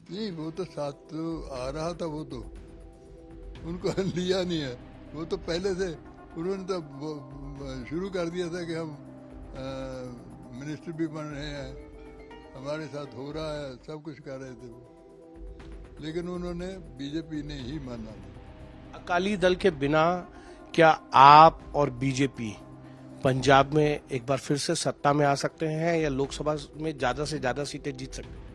नहीं, वो तो साथ तो आ रहा था, वो तो उनको लिया नहीं है। वो तो पहले से उन्होंने तो शुरू कर दिया था कि हम मिनिस्टर भी बन रहे हैं, हमारे साथ हो रहा है, सब कुछ कर रहे थे वो। लेकिन उन्होंने, बीजेपी ने ही माना नहीं। अकाली दल के बिना क्या आप और बीजेपी पंजाब में एक बार फिर से सत्ता में आ सकते हैं या लोकसभा में ज्यादा से ज्यादा सीटें जीत सकते हैं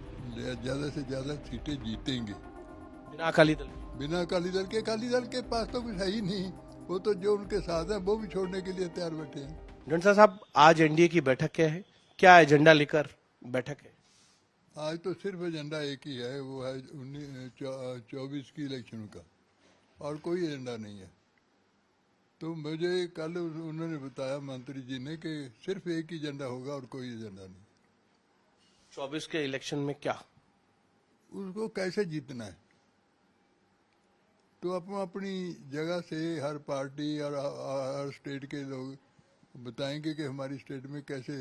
ज़्यादा से ज़्यादा सीटें जीतेंगे बिना अकाली दल के? बिना अकाली दल के। अकाली दल के पास तो कुछ है ही नहीं। वो तो जो उनके साथ हैं वो भी छोड़ने के लिए तैयार बैठे हैं। ढंडसा साहब, आज एनडीए की बैठक क्या है, क्या एजेंडा लेकर बैठक है? आज तो सिर्फ एजेंडा एक ही है, वो है 24 की इलेक्शन का, और कोई एजेंडा नहीं है। तो मुझे कल उन्होंने बताया, मंत्री जी ने, कि सिर्फ एक ही एजेंडा होगा और कोई एजेंडा नहीं। 24 के इलेक्शन में क्या? उसको कैसे जीतना है, तो अपनी जगह से हर पार्टी और हर स्टेट के लोग बताएंगे कि हमारी स्टेट में कैसे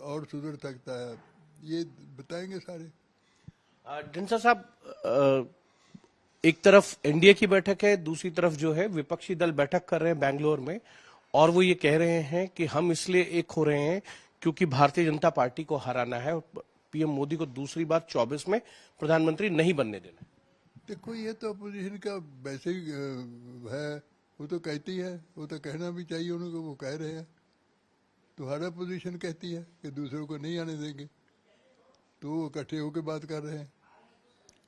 और सुधर सकता है, ये बताएंगे सारे। ढंडसा साहब, एक तरफ एनडीए की बैठक है, दूसरी तरफ जो है विपक्षी दल बैठक कर रहे हैं बैंगलोर में, और वो ये कह रहे हैं कि हम इसलिए एक हो रहे हैं क्योंकि भारतीय जनता पार्टी को हराना है और पीएम मोदी को दूसरी बार 24 में प्रधानमंत्री नहीं बनने देना है। देखो, ये तो अपोजिशन का वैसे ही है। वो तो कहती है, वो तो कहना भी चाहिए उनको, वो कह रहे हैं। तो हर अपोजिशन कहती है कि दूसरों को नहीं आने देंगे, तो वो इकट्ठे होकर बात कर रहे हैं।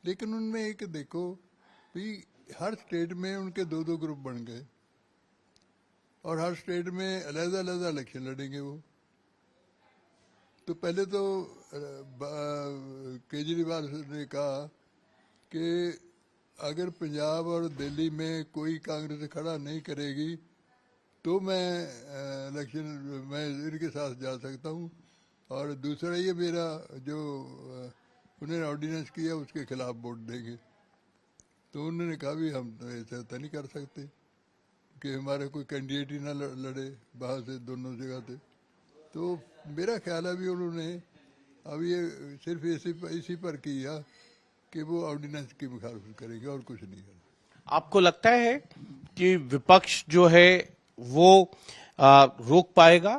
लेकिन उनमें एक देखो भी, हर स्टेट में उनके दो दो ग्रुप बन गए, और हर स्टेट में अलग-अलग इलेक्शन लड़ेंगे वो। तो पहले तो केजरीवाल ने कहा कि अगर पंजाब और दिल्ली में कोई कांग्रेस खड़ा नहीं करेगी तो मैं इलेक्शन मैं इनके साथ जा सकता हूँ, और दूसरा ये मेरा जो उन्होंने ऑर्डिनेंस किया उसके खिलाफ वोट देंगे। तो उन्होंने कहा भी हम तो ऐसा तो नहीं कर सकते कि हमारा कोई कैंडिडेट ही ना लड़े बाहर से, दोनों जगह से। तो मेरा ख्याल है भी उन्होंने अब ये सिर्फ इसी पर किया कि वो ऑर्डिनेंस की मुखालफत करेंगे और कुछ नहीं करेंगे। आपको लगता है कि विपक्ष जो है वो रोक पाएगा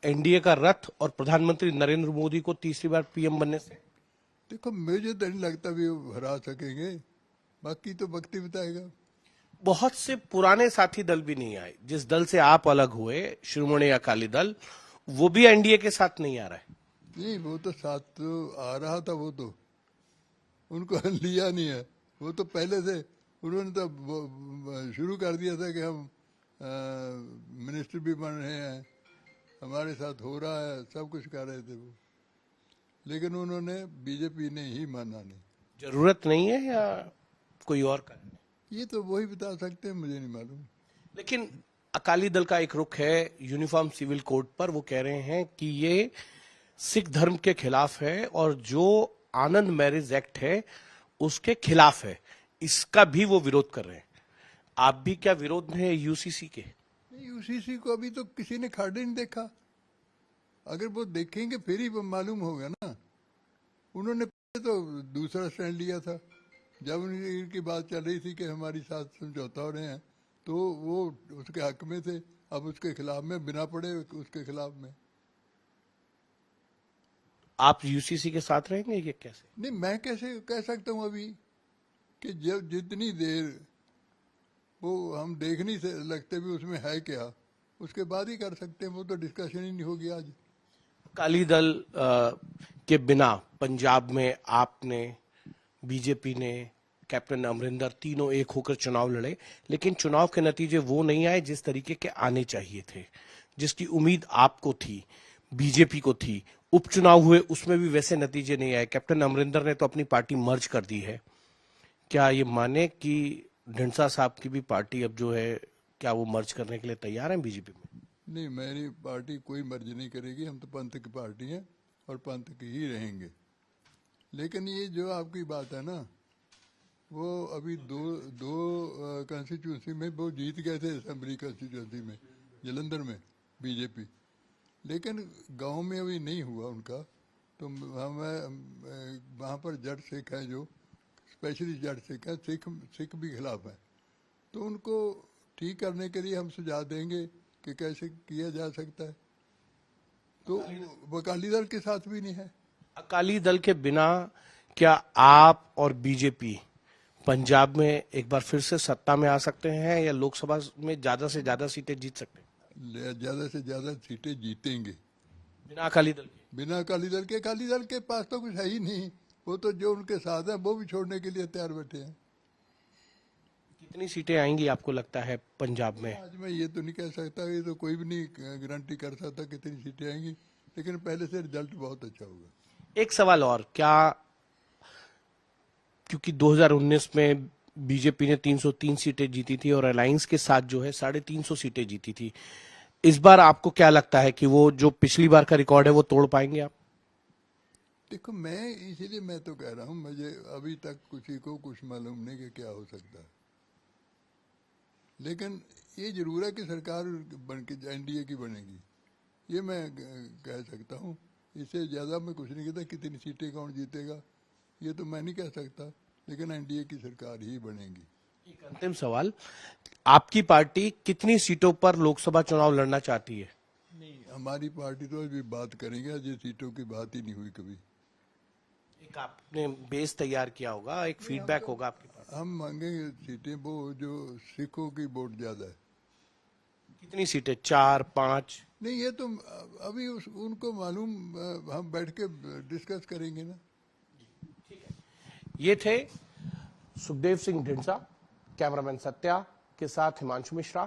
एनडीए का रथ और प्रधानमंत्री नरेंद्र मोदी को तीसरी बार पीएम बनने से? देखो, मुझे तो नहीं लगता भी वो हरा सकेंगे, बाकी तो वक्त ही बताएगा। बहुत से पुराने साथी दल भी नहीं आए, जिस दल से आप अलग हुए शिरोमणि अकाली दल, वो भी एनडीए के साथ नहीं आ रहा है। नहीं, वो तो साथ तो आ रहा था, वो तो उनको लिया नहीं है। वो तो पहले से उन्होंने तो शुरू कर दिया था कि हम मिनिस्टर भी बन रहे हैं, हमारे साथ हो रहा है, सब कुछ कर रहे थे वो। लेकिन उन्होंने, बीजेपी ने ही माना नहीं। जरूरत नहीं है या कोई और कारण है? ये तो वही बता सकते हैं, मुझे नहीं मालूम। लेकिन अकाली दल का एक रुख है यूनिफॉर्म सिविल कोड पर, वो कह रहे हैं कि ये सिख धर्म के खिलाफ है और जो आनंद मैरिज एक्ट है उसके खिलाफ है, इसका भी वो विरोध कर रहे हैं। आप भी क्या विरोध में है यूसीसी के? यूसीसी को अभी तो किसी ने खाड़े नहीं देखा। अगर वो देखेंगे फिर ही मालूम होगा ना। उन्होंने पहले तो दूसरा स्टैंड लिया था, जब इनकी बात चल रही थी कि हमारी साथ समझौता हो रहे हैं, तो वो उसके हक में थे। अब उसके खिलाफ में, बिना पढ़े उसके खिलाफ में। आप यूसीसी के साथ रहेंगे ये कैसे? नहीं, मैं कैसे कह सकता हूँ अभी कि जब जितनी देर वो हम देख नहीं लगते भी उसमें है क्या, उसके बाद ही कर सकते हैं। वो तो डिस्कशन ही नहीं होगी आज। अकाली दल के बिना पंजाब में आपने, बीजेपी ने, कैप्टन अमरिंदर, तीनों एक होकर चुनाव लड़े, लेकिन चुनाव के नतीजे वो नहीं आए जिस तरीके के आने चाहिए थे, जिसकी उम्मीद आपको थी, बीजेपी को थी। उपचुनाव हुए, उसमें भी वैसे नतीजे नहीं आए। कैप्टन अमरिंदर ने तो अपनी पार्टी मर्ज कर दी है। क्या ये माने कि ढींडसा साहब की भी पार्टी अब जो है, क्या वो मर्ज करने के लिए तैयार है बीजेपी में? नहीं, मेरी पार्टी कोई मर्जी नहीं करेगी। हम तो पंथ की पार्टी हैं और पंथ की ही रहेंगे। लेकिन ये जो आपकी बात है ना, वो अभी दो दो कॉन्स्टिट्यूंसी में वो जीत गए थे, असेंबली कॉन्स्टिट्यूंसी में, जलंधर में, बीजेपी। लेकिन गांव में अभी नहीं हुआ उनका। तो हमें वहाँ पर जट सिख हैं जो स्पेशली जट सिख हैं, सिख भी खिलाफ हैं, तो उनको ठीक करने के लिए हम सुझाव देंगे कि कैसे किया जा सकता है। तो वो अकाली दल के साथ भी नहीं है। अकाली दल के बिना क्या आप और बीजेपी पंजाब में एक बार फिर से सत्ता में आ सकते हैं या लोकसभा में ज्यादा से ज्यादा सीटें जीत सकते हैं? ज्यादा से ज्यादा सीटें जीतेंगे बिना अकाली दल के? बिना अकाली दल के। अकाली दल के पास तो कुछ है ही नहीं, वो तो जो उनके साथ है वो भी छोड़ने के लिए तैयार बैठे हैं। कितनी सीटें आएंगी आपको लगता है पंजाब में? आज मैं ये तो नहीं कह सकता, ये तो कोई भी नहीं गारंटी कर सकता कितनी सीटें आएंगी, लेकिन पहले से रिजल्ट बहुत अच्छा होगा। एक सवाल और, क्या क्योंकि 2019 में बीजेपी ने 303 सीटें जीती थी और अलायंस के साथ जो है 350 सीटें जीती थी, इस बार आपको क्या लगता है कि वो जो पिछली बार का रिकॉर्ड है वो तोड़ पाएंगे आप? देखो, मैं इसीलिए मैं तो कह रहा हूँ, मुझे अभी तक किसी को कुछ मालूम नहीं कि क्या हो सकता है, लेकिन ये जरूर है कि सरकार बन के एनडीए की बनेगी, ये मैं कह सकता हूँ। इससे ज़्यादा मैं कुछ नहीं कहता। कितनी सीटें कौन जीतेगा ये तो मैं नहीं कह सकता, लेकिन एनडीए की सरकार ही बनेगी। एक अंतिम सवाल, आपकी पार्टी कितनी सीटों पर लोकसभा चुनाव लड़ना चाहती है? नहीं, हमारी पार्टी तो अभी बात करेंगे, आज ये सीटों की बात ही नहीं हुई कभी। एक आपने बेस तैयार किया होगा, एक फीडबैक होगा आपके पास। हम मांगेंगे सीटें वो जो सिखों की वोट ज्यादा है। कितनी सीटें, 4, 5? नहीं, ये तो अभी उनको मालूम, हम बैठ के डिस्कस करेंगे ना। ये थे सुखदेव सिंह ढींडसा, कैमरामैन सत्या के साथ हिमांशु मिश्रा।